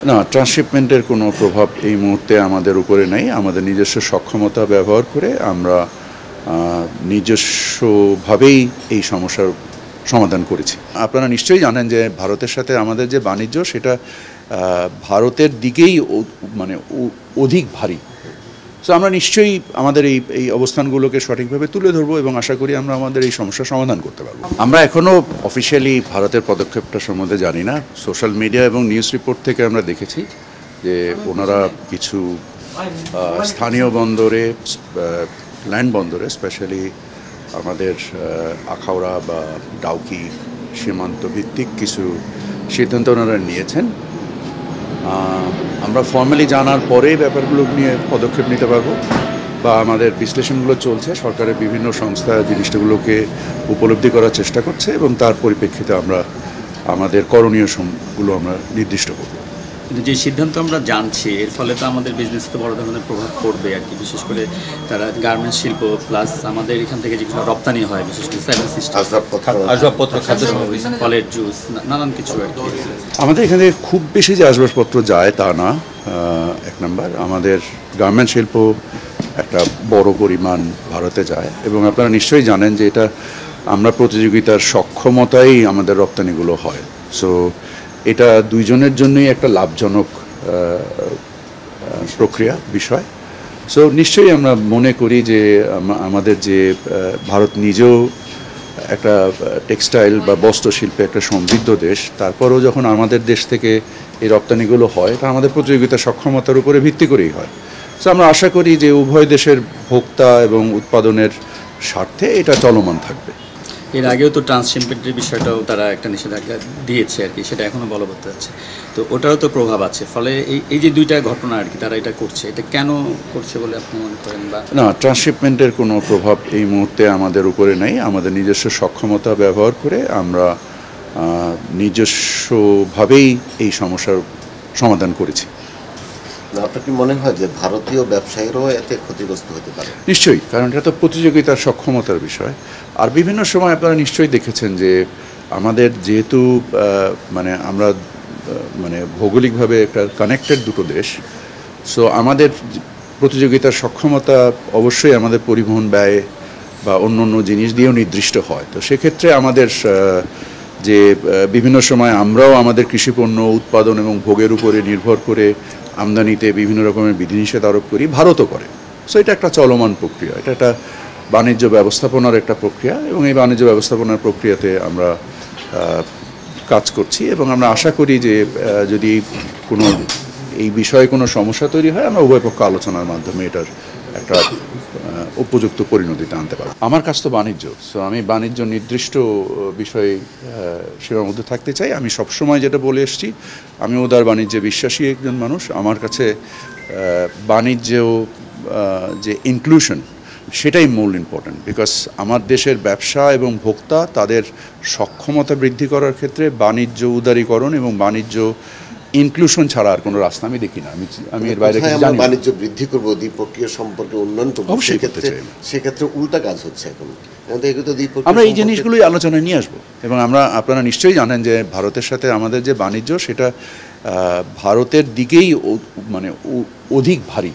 না, ট্রান্সশিপমেন্টের কোনো প্রভাব এই মুহূর্তে আমাদের উপরে নেই। আমাদের নিজস্ব সক্ষমতা ব্যবহার করে আমরা নিজস্বভাবেই এই সমস্যার সমাধান করেছি। আপনারা নিশ্চয়ই জানেন যে ভারতের সাথে আমাদের যে বাণিজ্য সেটা ভারতের দিকেই মানে অধিক ভারী। সো আমরা নিশ্চয়ই আমাদের এই অবস্থানগুলোকে সঠিকভাবে তুলে ধরবো এবং আশা করি আমরা আমাদের এই সমস্যার সমাধান করতে পারবো। আমরা এখনও অফিসিয়ালি ভারতের পদক্ষেপটা সম্বন্ধে জানি না। সোশ্যাল মিডিয়া এবং নিউজ রিপোর্ট থেকে আমরা দেখেছি যে ওনারা কিছু স্থানীয় বন্দরে, ল্যান্ড বন্দরে, স্পেশালি আমাদের আখাউড়া বা ডাউকি সীমান্ত ভিত্তিক কিছু সিদ্ধান্ত ওনারা নিয়েছেন। আমরা ফর্মালি জানার পরে ব্যাপারগুলো নিয়ে পদক্ষেপ নিতে পারবো বা আমাদের বিশ্লেষণগুলো চলছে। সরকারের বিভিন্ন সংস্থা জিনিসগুলোকে উপলব্ধি করার চেষ্টা করছে এবং তার পরিপ্রেক্ষিতে আমরা আমাদের করণীয়গুলো আমরা নির্দিষ্ট করব। কিন্তু যে সিদ্ধান্ত আমরা জানছি এর ফলে তো আমাদের বিজনেসে বড় ধরনের প্রভাব পড়বে আর কি, বিশেষ করে তারা গার্মেন্টস শিল্প প্লাস আমাদের এখান থেকে যেগুলো রপ্তানি হয়, বিশেষ করে সেভেন সিস্টার আসবাবপত্র, খাদ্য সামগ্রী, ফলের জুস, নানান কিছু আর কি। আমাদের এখানে খুব বেশি যে আসবাবপত্র যায় তা না। এক নম্বর, আমাদের গার্মেন্টস শিল্প একটা বড় পরিমাণ ভারতে যায় এবং আপনারা নিশ্চয়ই জানেন যে এটা আমরা প্রতিযোগিতার সক্ষমতাই আমাদের রপ্তানিগুলো হয়। সো এটা দুইজনের জন্যই একটা লাভজনক প্রক্রিয়া বিষয়। সো নিশ্চয়ই আমরা মনে করি যে আমাদের যে ভারত নিজেও একটা টেক্সটাইল বা বস্ত্র শিল্পে একটা সমৃদ্ধ দেশ, তারপরেও যখন আমাদের দেশ থেকে এই রপ্তানিগুলো হয় তা আমাদের প্রতিযোগিতার সক্ষমতার উপরে ভিত্তি করেই হয়। সো আমরা আশা করি যে উভয় দেশের ভোক্তা এবং উৎপাদনের স্বার্থে এটা চলমান থাকবে। এর আগেও তো ট্রান্সশিপমেন্টের বিষয়টাও তারা একটা নিষেধাজ্ঞা দিয়েছে আর কি, সেটা এখনও বলবৎ আছে। তো ওটারও তো প্রভাব আছে। ফলে এই যে দুইটা ঘটনা আর কি তারা এটা করছে, এটা কেন করছে বলে আপনি মনে করেন? বা না, ট্রান্সশিপমেন্টের কোনো প্রভাব এই মুহূর্তে আমাদের উপরে নেই। আমাদের নিজস্ব সক্ষমতা ব্যবহার করে আমরা নিজস্বভাবেই এই সমস্যার সমাধান করেছি। আপনার কি মনে হয় যে ভারতীয় ব্যবসায়ীরাও এতে ক্ষতিগ্রস্ত হতে পারে? নিশ্চয়ই, কারণ এটা তো প্রতিযোগিতার সক্ষমতার বিষয়। আর বিভিন্ন সময় আপনারা নিশ্চয়ই দেখেছেন যে আমাদের যেহেতু মানে আমরা মানে ভৌগোলিকভাবে একটা কানেক্টেড দুটো দেশ, সো আমাদের প্রতিযোগিতার সক্ষমতা অবশ্যই আমাদের পরিবহন ব্যয় বা অন্য অন্য জিনিস দিয়েও নির্দিষ্ট হয়। তো সেক্ষেত্রে আমাদের যে বিভিন্ন সময় আমরাও আমাদের কৃষিপণ্য উৎপাদন এবং ভোগের উপরে নির্ভর করে আমদানিতে বিভিন্ন রকমের বিধিনিষেধ আরোপ করি, ভারতও করে। সো এটা একটা চলমান প্রক্রিয়া, এটা একটা বাণিজ্য ব্যবস্থাপনার একটা প্রক্রিয়া এবং এই বাণিজ্য ব্যবস্থাপনার প্রক্রিয়াতে আমরা কাজ করছি এবং আমরা আশা করি যে যদি কোনো এই বিষয়ে কোনো সমস্যা তৈরি হয় আমরা উভয় পক্ষ আলোচনার মাধ্যমে এটার একটা উপযুক্ত পরিণতিতে আনতে পারব। আমার কাজ তো বাণিজ্য, সো আমি বাণিজ্য নির্দিষ্ট বিষয়ে সীমাবদ্ধ থাকতে চাই। আমি সবসময় যেটা বলে এসেছি, আমি উদার বাণিজ্যে বিশ্বাসী একজন মানুষ। আমার কাছে বাণিজ্যেও যে ইনক্লুশন সেটাই মূল ইম্পর্ট্যান্ট, বিকজ আমার দেশের ব্যবসা এবং ভোক্তা তাদের সক্ষমতা বৃদ্ধি করার ক্ষেত্রে বাণিজ্য উদারীকরণ এবং বাণিজ্য ইনক্লুশন ছাড়া আর কোনো রাস্তা আমি দেখি না। আমি এর বাইরে কিছু জানি না। বাণিজ্য বৃদ্ধি করবো, দ্বিপক্ষীয় সম্পর্কে উন্নয়ন করবো, সেক্ষেত্রে উল্টা কাজ হচ্ছে এখন। আমরা এই জিনিসগুলোই আলোচনায় নিয়ে আসবো এবং আপনারা নিশ্চয়ই জানেন যে ভারতের সাথে আমাদের যে বাণিজ্য সেটা ভারতের দিকেই মানে অধিক ভারী।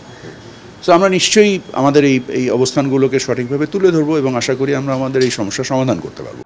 সো আমরা নিশ্চয়ই আমাদের এই অবস্থানগুলোকে সঠিকভাবে তুলে ধরবো এবং আশা করি আমরা আমাদের এই সমস্যার সমাধান করতে পারবো।